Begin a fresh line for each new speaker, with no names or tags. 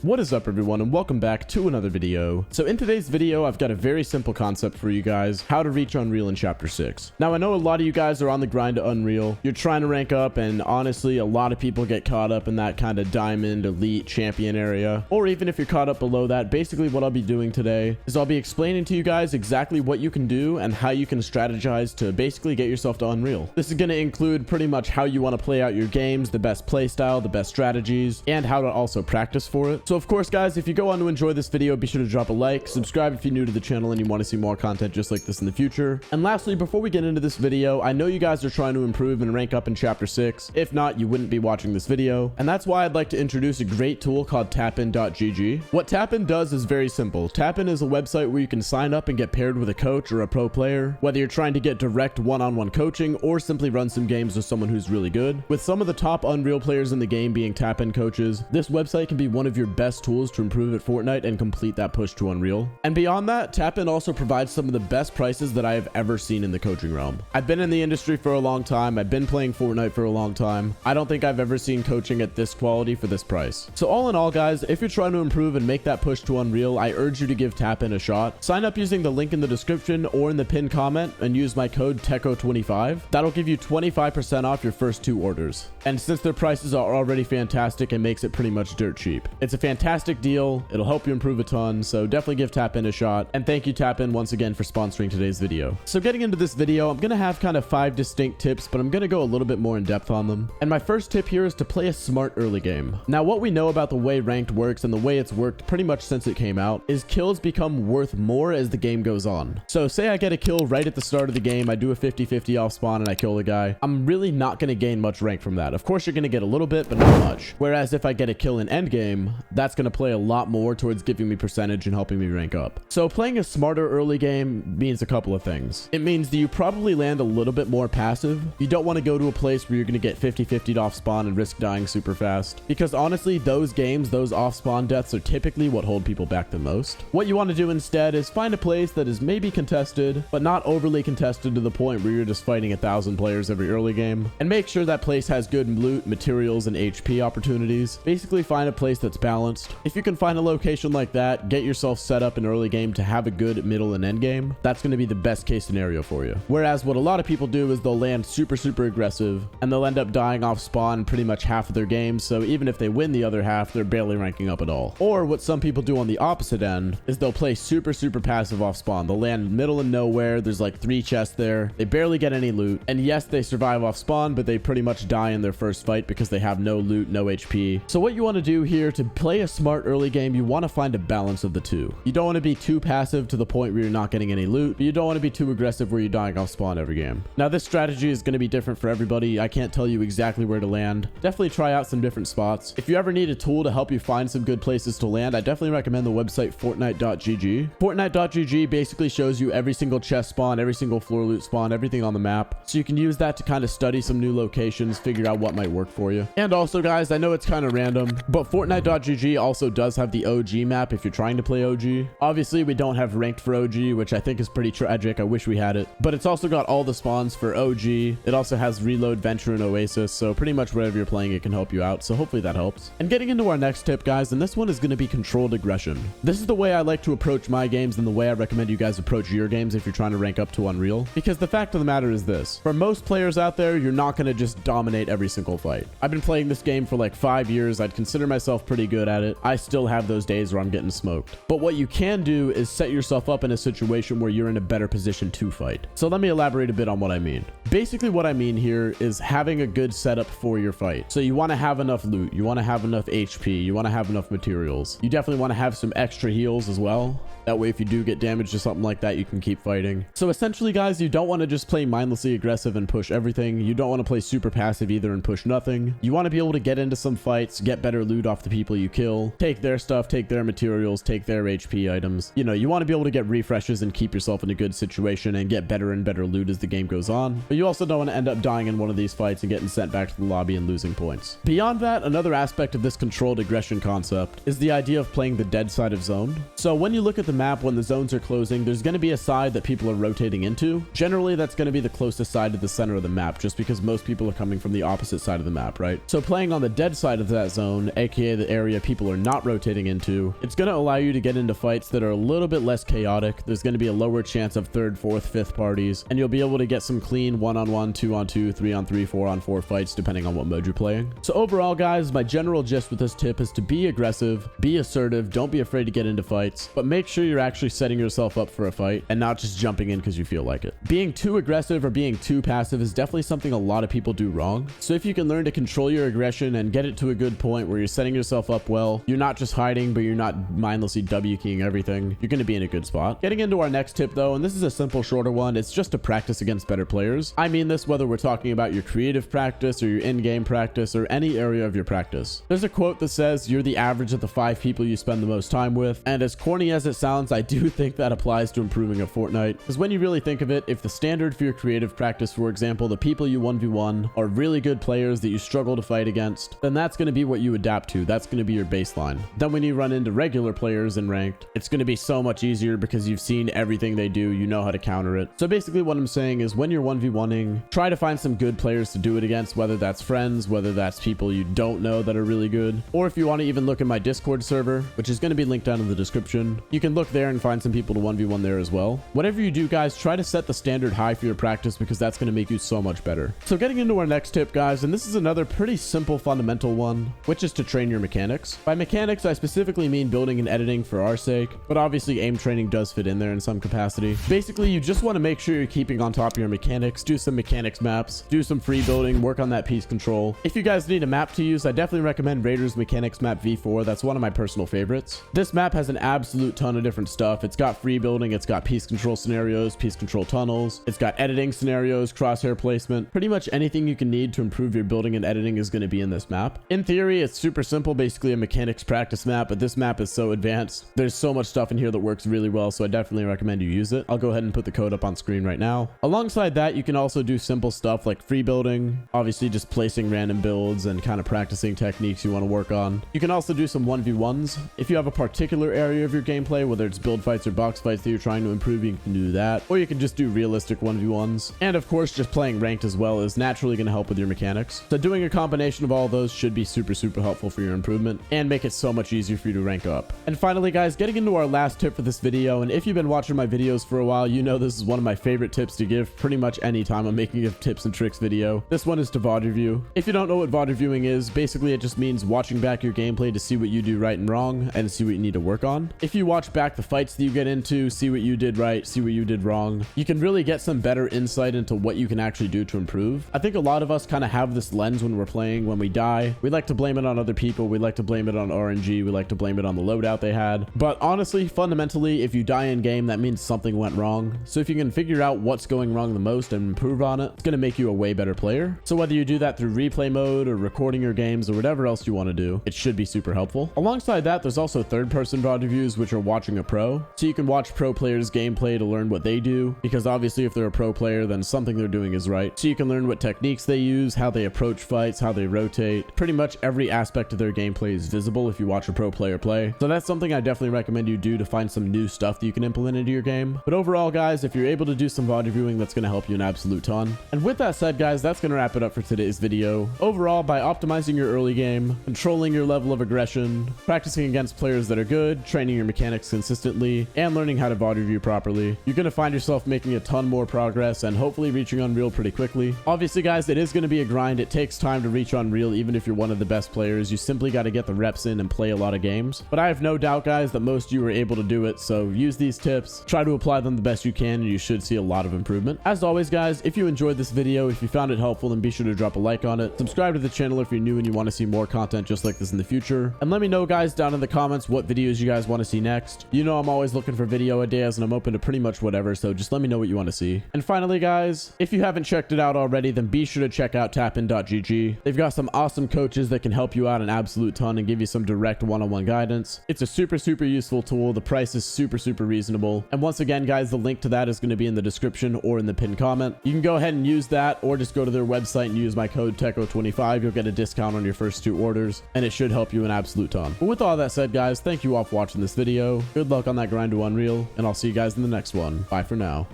What is up everyone, and welcome back to another video. So in today's video, I've got a very simple concept for you guys: how to reach Unreal in Chapter 6. Now I know a lot of you guys are on the grind to Unreal. You're trying to rank up, and honestly a lot of people get caught up in that kind of diamond, elite, champion area. Or even if you're caught up below that, basically what I'll be doing today is I'll be explaining to you guys exactly what you can do and how you can strategize to basically get yourself to Unreal. This is going to include pretty much how you want to play out your games, the best playstyle, the best strategies, and how to also practice for it. So of course guys, if you go on to enjoy this video, be sure to drop a like, subscribe if you're new to the channel and you want to see more content just like this in the future. And lastly, before we get into this video, I know you guys are trying to improve and rank up in Chapter 6. If not, you wouldn't be watching this video. And that's why I'd like to introduce a great tool called Tapin.gg. What Tapin does is very simple. Tapin is a website where you can sign up and get paired with a coach or a pro player, whether you're trying to get direct one-on-one coaching or simply run some games with someone who's really good. With some of the top Unreal players in the game being Tapin coaches, this website can be one of your best tools to improve at Fortnite and complete that push to Unreal. And beyond that, Tapin also provides some of the best prices that I have ever seen in the coaching realm. I've been in the industry for a long time. I've been playing Fortnite for a long time. I don't think I've ever seen coaching at this quality for this price. So all in all guys, if you're trying to improve and make that push to Unreal, I urge you to give Tapin a shot. Sign up using the link in the description or in the pinned comment and use my code TECHO25. That'll give you 25% off your first 2 orders. And since their prices are already fantastic, it makes it pretty much dirt cheap. It's a fantastic deal. It'll help you improve a ton, so definitely give Tapin a shot. And thank you Tapin once again for sponsoring today's video. So getting into this video, I'm gonna have kind of 5 distinct tips, but I'm gonna go a little bit more in depth on them. And my first tip here is to play a smart early game. Now what we know about the way ranked works and the way it's worked pretty much since it came out is kills become worth more as the game goes on. So say I get a kill right at the start of the game, I do a 50-50 off spawn and I kill the guy. I'm really not gonna gain much rank from that. Of course you're gonna get a little bit, but not much. Whereas if I get a kill in endgame, that's gonna play a lot more towards giving me percentage and helping me rank up. So playing a smarter early game means a couple of things. It means that you probably land a little bit more passive. You don't want to go to a place where you're going to get 50-50'd off spawn and risk dying super fast, because honestly those games, those off spawn deaths are typically what hold people back the most. What you want to do instead is find a place that is maybe contested but not overly contested to the point where you're just fighting 1,000 players every early game, and make sure that place has good loot, materials, and HP opportunities. Basically find a place that's balanced. If you can find a location like that, get yourself set up in early game to have a good middle and end game. That's going to be the best case scenario for you. Whereas what a lot of people do is they'll land super aggressive and they'll end up dying off spawn pretty much half of their games, so even if they win the other half, they're barely ranking up at all. Or what some people do on the opposite end is they'll play super passive off spawn. They'll land middle of nowhere, there's like 3 chests there, they barely get any loot, and yes, they survive off spawn, but they pretty much die in their first fight because they have no loot, no HP. So what you want to do here to play a smart early game, you want to find a balance of the two. You don't want to be too passive to the point where you're not getting any loot, but you don't want to be too aggressive where you're dying off spawn every game. Now this strategy is going to be different for everybody. I can't tell you exactly where to land. Definitely try out some different spots. If you ever need a tool to help you find some good places to land, I definitely recommend the website Fortnite.gg. Fortnite.gg basically shows you every single chest spawn, every single floor loot spawn, everything on the map, so you can use that to kind of study some new locations, figure out what might work for you. And also guys, I know it's kind of random, but Fortnite.gg also does have the OG map if you're trying to play OG. Obviously we don't have ranked for OG, which I think is pretty tragic. I wish we had it, but it's also got all the spawns for OG. It also has Reload, Venture, and Oasis, so pretty much wherever you're playing it can help you out, so hopefully that helps. And getting into our next tip guys, and this one is going to be controlled aggression. This is the way I like to approach my games and the way I recommend you guys approach your games if you're trying to rank up to Unreal, because the fact of the matter is this: for most players out there, you're not going to just dominate every single fight. I've been playing this game for like 5 years. I'd consider myself pretty good at it. I still have those days where I'm getting smoked, but what you can do is set yourself up in a situation where you're in a better position to fight. So let me elaborate a bit on what I mean. Basically what I mean here is having a good setup for your fight. So you want to have enough loot, you want to have enough HP, you want to have enough materials, you definitely want to have some extra heals as well. That way if you do get damaged or something like that, you can keep fighting. So essentially guys, you don't want to just play mindlessly aggressive and push everything. You don't want to play super passive either and push nothing. You want to be able to get into some fights, get better loot off the people you kill, take their stuff, take their materials, take their HP items. You know, you want to be able to get refreshes and keep yourself in a good situation and get better and better loot as the game goes on. But you also don't want to end up dying in one of these fights and getting sent back to the lobby and losing points. Beyond that, another aspect of this controlled aggression concept is the idea of playing the dead side of zone. So when you look at the map, when the zones are closing, there's going to be a side that people are rotating into. Generally, that's going to be the closest side to the center of the map, just because most people are coming from the opposite side of the map, right? So playing on the dead side of that zone, aka the area people are not rotating into. It's going to allow you to get into fights that are a little bit less chaotic. There's going to be a lower chance of third, fourth, fifth parties, and you'll be able to get some clean 1-on-1, 2-on-2, 3-on-3, 4-on-4 fights depending on what mode you're playing. So overall, guys, my general gist with this tip is to be aggressive, be assertive, don't be afraid to get into fights, but make sure you're actually setting yourself up for a fight and not just jumping in because you feel like it. Being too aggressive or being too passive is definitely something a lot of people do wrong. So if you can learn to control your aggression and get it to a good point where you're setting yourself up well, you're not just hiding, but you're not mindlessly W keying everything, you're going to be in a good spot. Getting into our next tip though, and this is a simple shorter one, it's just to practice against better players. I mean this whether we're talking about your creative practice or your in-game practice or any area of your practice. There's a quote that says you're the average of the 5 people you spend the most time with, and as corny as it sounds, I do think that applies to improving a Fortnite, because when you really think of it, if the standard for your creative practice, for example, the people you 1v1 are really good players that you struggle to fight against, then that's going to be what you adapt to. That's going to be your baseline. Then when you run into regular players in ranked, it's going to be so much easier because you've seen everything they do, you know how to counter it. So basically what I'm saying is when you're 1v1ing, try to find some good players to do it against, whether that's friends, whether that's people you don't know that are really good, or if you want to even look at my Discord server, which is going to be linked down in the description, you can look there and find some people to 1v1 there as well. Whatever you do, guys, try to set the standard high for your practice because that's going to make you so much better. So getting into our next tip, guys, and this is another pretty simple fundamental one, which is to train your mechanics. By mechanics, I specifically mean building and editing for our sake, but obviously aim training does fit in there in some capacity. Basically, you just want to make sure you're keeping on top of your mechanics, do some mechanics maps, do some free building, work on that piece control. If you guys need a map to use, I definitely recommend Raiders Mechanics Map V4. That's one of my personal favorites. This map has an absolute ton of different stuff. It's got free building, it's got piece control scenarios, piece control tunnels, it's got editing scenarios, crosshair placement. Pretty much anything you can need to improve your building and editing is going to be in this map. In theory, it's super simple, basically a mechanics practice map, but this map is so advanced. There's so much stuff in here that works really well, so I definitely recommend you use it. I'll go ahead and put the code up on screen right now. Alongside that, you can also do simple stuff like free building, obviously just placing random builds and kind of practicing techniques you want to work on. You can also do some 1v1s. If you have a particular area of your gameplay, whether it's build fights or box fights that you're trying to improve, you can do that. Or you can just do realistic 1v1s. And of course, just playing ranked as well is naturally going to help with your mechanics. So doing a combination of all those should be super helpful for your improvement and make it so much easier for you to rank up. And finally, guys, getting into our last tip for this video, and if you've been watching my videos for a while, you know this is one of my favorite tips to give pretty much any time I'm making a tips and tricks video. This one is to VOD review. If you don't know what VOD reviewing is, basically it just means watching back your gameplay to see what you do right and wrong and see what you need to work on. If you watch back the fights that you get into, see what you did right, see what you did wrong, you can really get some better insight into what you can actually do to improve. I think a lot of us kind of have this lens when we're playing. When we die, we like to blame it on other people, we like to blame it on RNG, we like to blame it on the loadout they had. But honestly, fundamentally, if you die in game, that means something went wrong. So if you can figure out what's going wrong the most and improve on it, it's going to make you a way better player. So whether you do that through replay mode or recording your games or whatever else you want to do, it should be super helpful. Alongside that, there's also third-person VOD reviews, which are watching a pro. So you can watch pro players' gameplay to learn what they do, because obviously if they're a pro player, then something they're doing is right. So you can learn what techniques they use, how they approach fights, how they rotate. Pretty much every aspect of their gameplay is visible if you watch a pro player play. So that's something I definitely recommend you do to find some new stuff that you can implement into your game. But overall, guys, if you're able to do some VOD reviewing, that's going to help you an absolute ton. And with that said, guys, that's going to wrap it up for today's video. Overall, by optimizing your early game, controlling your level of aggression, practicing against players that are good, training your mechanics consistently, and learning how to VOD review properly, you're going to find yourself making a ton more progress and hopefully reaching Unreal pretty quickly. Obviously, guys, it is going to be a grind. It takes time to reach Unreal, even if you're one of the best players. You simply got to get the reps in and play a lot of games. But I have no doubt, guys, that most of you are able to do it. So use these tips, try to apply them the best you can, and you should see a lot of improvement. As always, guys, if you enjoyed this video, if you found it helpful, then be sure to drop a like on it. Subscribe to the channel if you're new and you want to see more content just like this in the future. And let me know, guys, down in the comments what videos you guys want to see next. You know I'm always looking for video ideas and I'm open to pretty much whatever, so just let me know what you want to see. And finally, guys, if you haven't checked it out already, then be sure to check out tapin.gg. They've got some awesome coaches that can help you out an absolute ton and give you some direct one-on-one guidance. It's a super useful tool. The price is super reasonable. And once again, guys, the link to that is going to be in the description or in the pinned comment. You can go ahead and use that, or just go to their website and use my code TECHO25. You'll get a discount on your first 2 orders, and it should help you an absolute ton. But with all that said, guys, thank you all for watching this video. Good luck on that grind to Unreal, and I'll see you guys in the next one. Bye for now.